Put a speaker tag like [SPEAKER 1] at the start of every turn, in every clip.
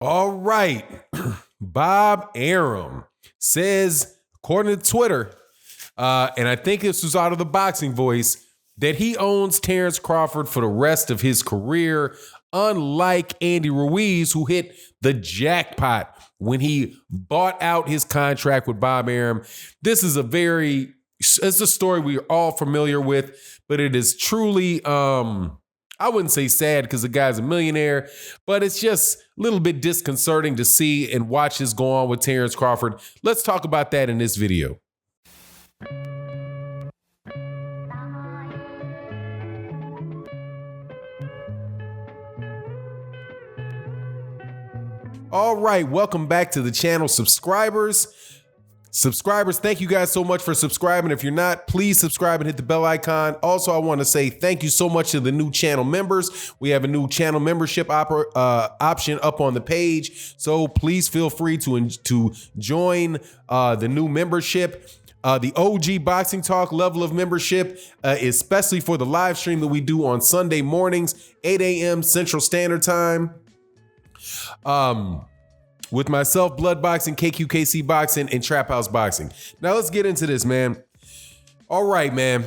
[SPEAKER 1] All right. Bob Arum says, according to Twitter, and I think this was out of the Boxing Voice, that he owns Terence Crawford for the rest of his career, unlike Andy Ruiz, who hit the jackpot when he bought out his contract with Bob Arum. This is it's a story we are all familiar with, but it is truly, I wouldn't say sad because the guy's a millionaire, but it's just a little bit disconcerting to see and watch this go on with Terence Crawford. Let's talk about that in this video. All right, welcome back to the channel, subscribers. Thank you guys so much for subscribing. If you're not, please subscribe and hit the bell icon. Also, I want to say thank you so much to the new channel members. We have a new channel membership option up on the page, so please feel free to join the new membership. The OG Boxing Talk level of membership, especially for the live stream that we do on Sunday mornings, 8 a.m. Central Standard Time. With myself, Blood Boxing, KQKC Boxing, and Trap House Boxing. Now let's get into this, man. All right, man.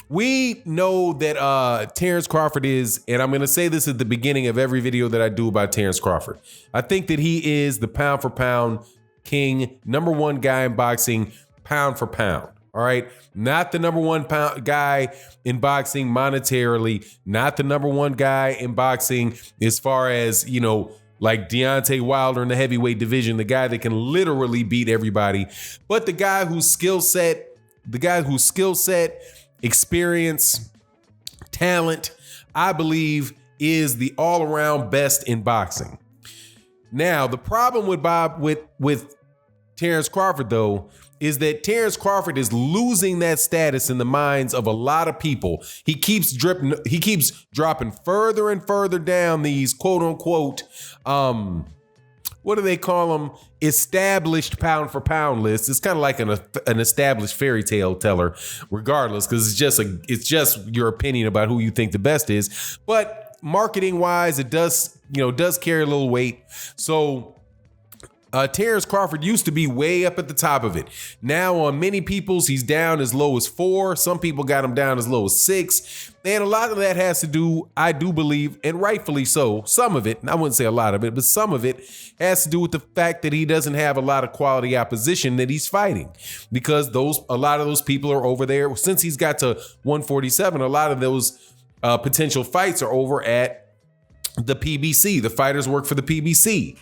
[SPEAKER 1] We know that Terence Crawford is, and I'm going to say this at the beginning of every video that I do about Terence Crawford. I think that he is the pound for pound king, number one guy in boxing, pound for pound. All right. Not the number one guy in boxing monetarily, not the number one guy in boxing as far as, like Deontay Wilder in the heavyweight division, the guy that can literally beat everybody, but the guy whose skill set, experience, talent, I believe is the all-around best in boxing. Now, the problem with Terence Crawford, though, is that Terence Crawford is losing that status in the minds of a lot of people. He keeps dropping further and further down these quote unquote, what do they call them? Established pound for pound lists. It's kind of like an established fairy tale teller, regardless, because it's just your opinion about who you think the best is. But marketing wise, it does carry a little weight. So Terence Crawford used to be way up at the top of it. Now on many people's, he's down as low as 4. Some people got him down as low as 6. And a lot of that has to do, I do believe, and rightfully so, some of it, I wouldn't say a lot of it, but some of it has to do with the fact that he doesn't have a lot of quality opposition that he's fighting. Because a lot of those people are over there. Since he's got to 147, a lot of those potential fights are over at the PBC. The fighters work for the PBC.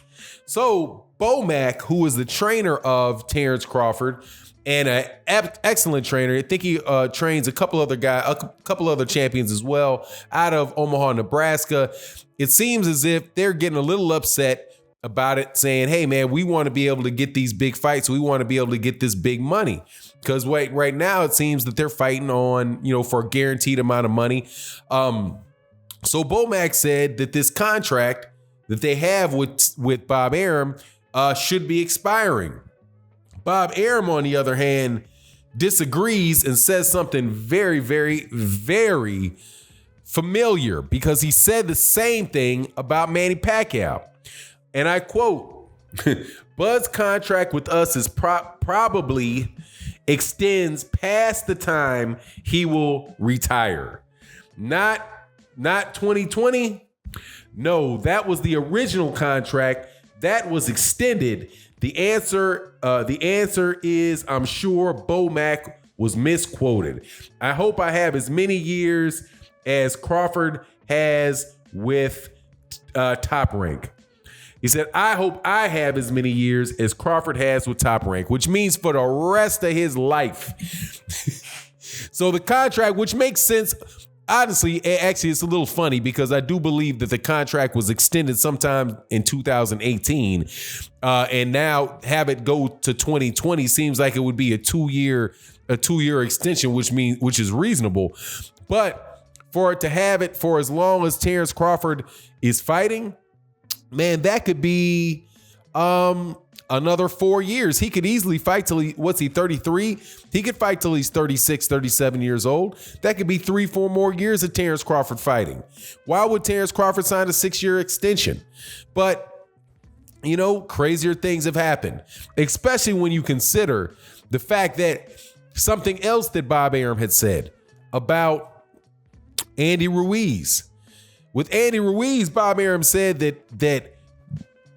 [SPEAKER 1] So Bomac, who is the trainer of Terence Crawford and an excellent trainer, I think he trains a couple other champions as well out of Omaha, Nebraska. It seems as if they're getting a little upset about it, saying, hey, man, we want to be able to get these big fights. We want to be able to get this big money. Because right now it seems that they're fighting on, for a guaranteed amount of money. So Bomac said that this contract that they have with Bob Arum should be expiring. Bob Arum, on the other hand, disagrees and says something very, very, very familiar, because he said the same thing about Manny Pacquiao. And I quote, Bud's contract with us is probably extends past the time he will retire. Not 2020. No, that was the original contract that was extended. The answer is, I'm sure Bomac was misquoted. I hope I have as many years as Crawford has with Top Rank. He said, I hope I have as many years as Crawford has with Top Rank, which means for the rest of his life. So the contract, which makes sense. Honestly, actually, it's a little funny because I do believe that the contract was extended sometime in 2018, and now have it go to 2020 seems like it would be a two-year extension, which is reasonable. But for it to have it for as long as Terence Crawford is fighting, man, that could be another 4 years. He could easily fight till what's he, 33? He could fight till he's 36, 37 years old. That could be 3-4 more years of Terence Crawford fighting. Why would Terence Crawford sign a 6-year extension? But crazier things have happened, especially when you consider the fact that something else that Bob Arum had said about Andy Ruiz. With Andy Ruiz, Bob Arum said that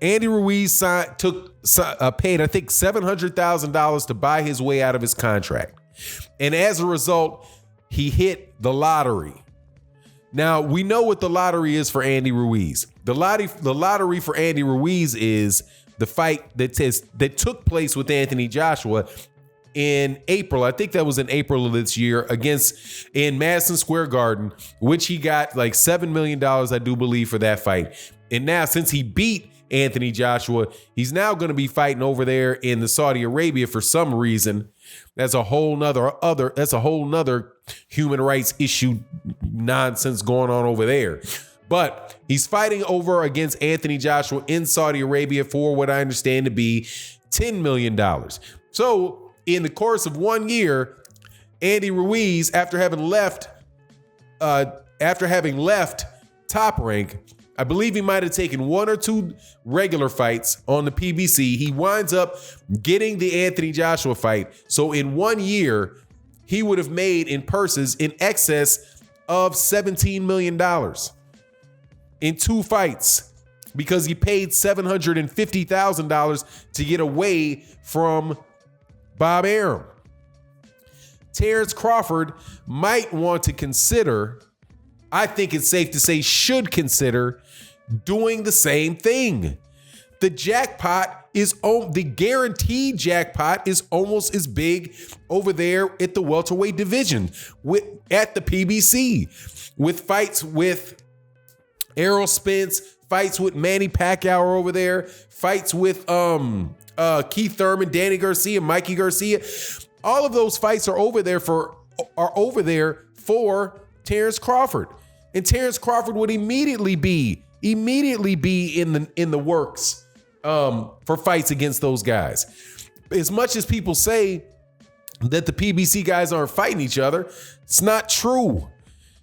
[SPEAKER 1] Andy Ruiz paid, I think, $700,000 to buy his way out of his contract. And as a result, he hit the lottery. Now, we know what the lottery is for Andy Ruiz. The lottery for Andy Ruiz is the fight that took place with Anthony Joshua in April. I think that was in April of this year in Madison Square Garden, which he got like $7 million, I do believe, for that fight. And now, since he beat Anthony Joshua, he's now going to be fighting over there in the Saudi Arabia for some reason. That's a whole nother human rights issue nonsense going on over there. But he's fighting over against Anthony Joshua in Saudi Arabia for what I understand to be $10 million. So in the course of 1 year, Andy Ruiz, after having left Top Rank, I believe he might have taken 1 or 2 regular fights on the PBC. He winds up getting the Anthony Joshua fight. So in 1 year, he would have made in purses in excess of $17 million in 2 fights because he paid $750,000 to get away from Bob Arum. Terence Crawford might want to consider, I think it's safe to say should consider, doing the same thing. The guaranteed jackpot is almost as big over there at the welterweight division at the PBC, with fights with Errol Spence, fights with Manny Pacquiao over there, fights with Keith Thurman, Danny Garcia, Mikey Garcia. All of those fights are over there for Terence Crawford. And Terence Crawford would immediately be in the works for fights against those guys. As much as people say that the PBC guys aren't fighting each other, it's not true.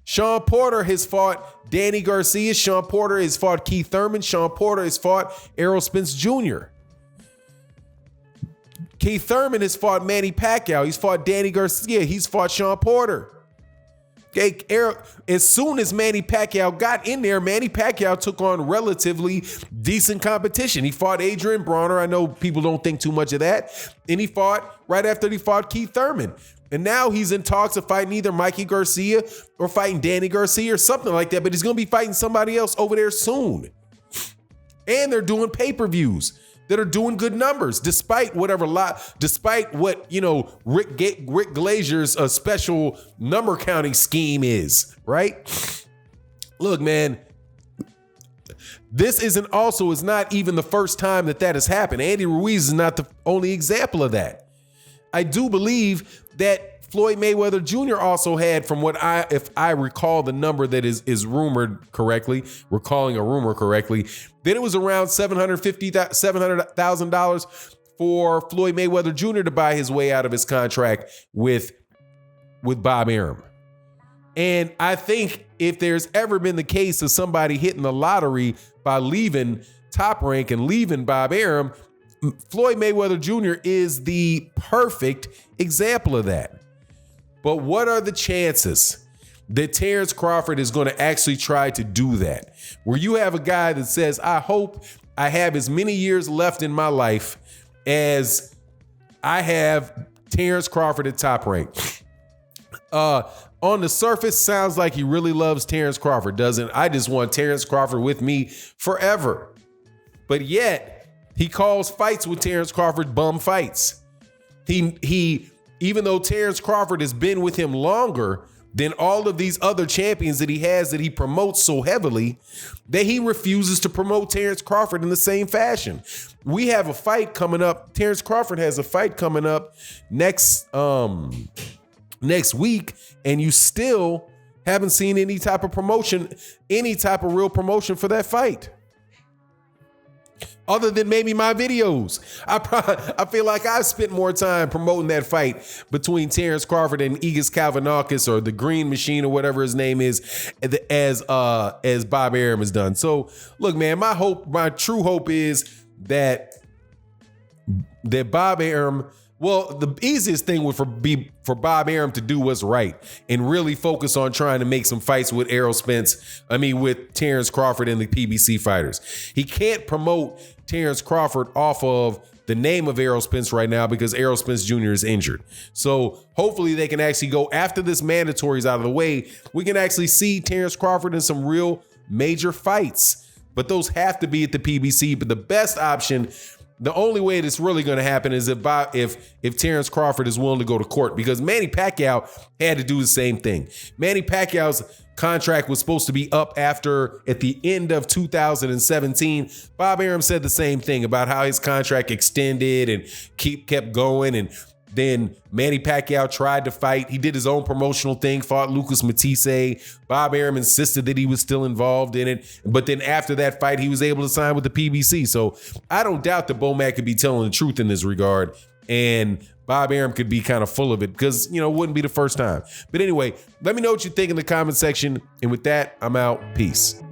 [SPEAKER 1] Sean Porter has fought Danny Garcia. Sean Porter has fought Keith Thurman. Sean Porter has fought Errol Spence Jr. Keith Thurman has fought Manny Pacquiao. He's fought Danny Garcia. He's fought Sean Porter. As soon as Manny Pacquiao got in there, Manny Pacquiao took on relatively decent competition. He fought Adrian Bronner. I know people don't think too much of that. And he fought right after he fought Keith Thurman. And now he's in talks of fighting either Mikey Garcia or fighting Danny Garcia or something like that. But he's going to be fighting somebody else over there soon. And they're doing pay-per-views that are doing good numbers, despite what Rick Glazier's special number counting scheme is, right? Look, man, this is not even the first time that has happened. Andy Ruiz is not the only example of that. I do believe that Floyd Mayweather Jr. also had, if I recall the number that is rumored correctly, recalling a rumor correctly, then it was around $700,000 for Floyd Mayweather Jr. to buy his way out of his contract with Bob Arum. And I think if there's ever been the case of somebody hitting the lottery by leaving Top Rank and leaving Bob Arum, Floyd Mayweather Jr. is the perfect example of that. But what are the chances that Terence Crawford is going to actually try to do that? Where you have a guy that says, I hope I have as many years left in my life as I have Terence Crawford at Top Rank. On the surface, sounds like he really loves Terence Crawford, doesn't? I just want Terence Crawford with me forever. But yet, he calls fights with Terence Crawford bum fights. Even though Terence Crawford has been with him longer than all of these other champions that he has that he promotes so heavily, that he refuses to promote Terence Crawford in the same fashion. We have a fight coming up. Terence Crawford has a fight coming up next week, and you still haven't seen any type of promotion, any type of real promotion for that fight. Other than maybe my videos. I feel like I've spent more time promoting that fight between Terence Crawford and Igis Kalvanakis, or the Green Machine, or whatever his name is, as Bob Arum has done. So look, man, my true hope is that Bob Arum, well, the easiest thing would be for Bob Arum to do what's right and really focus on trying to make some fights with with Terence Crawford and the PBC fighters. He can't promote Terence Crawford off of the name of Errol Spence right now because Errol Spence Jr. is injured. So hopefully they can actually go after this mandatory is out of the way. We can actually see Terence Crawford in some real major fights, but those have to be at the PBC. But the best option, the only way that's really going to happen is if Terence Crawford is willing to go to court, because Manny Pacquiao had to do the same thing. Manny Pacquiao's contract was supposed to be up at the end of 2017. Bob Arum said the same thing about how his contract extended and kept going. And then Manny Pacquiao tried to fight. He did his own promotional thing, fought Lucas Matisse. Bob Arum insisted that he was still involved in it. But then after that fight, he was able to sign with the PBC. So I don't doubt that Bomac could be telling the truth in this regard. And Bob Arum could be kind of full of it because, it wouldn't be the first time. But anyway, let me know what you think in the comment section. And with that, I'm out. Peace.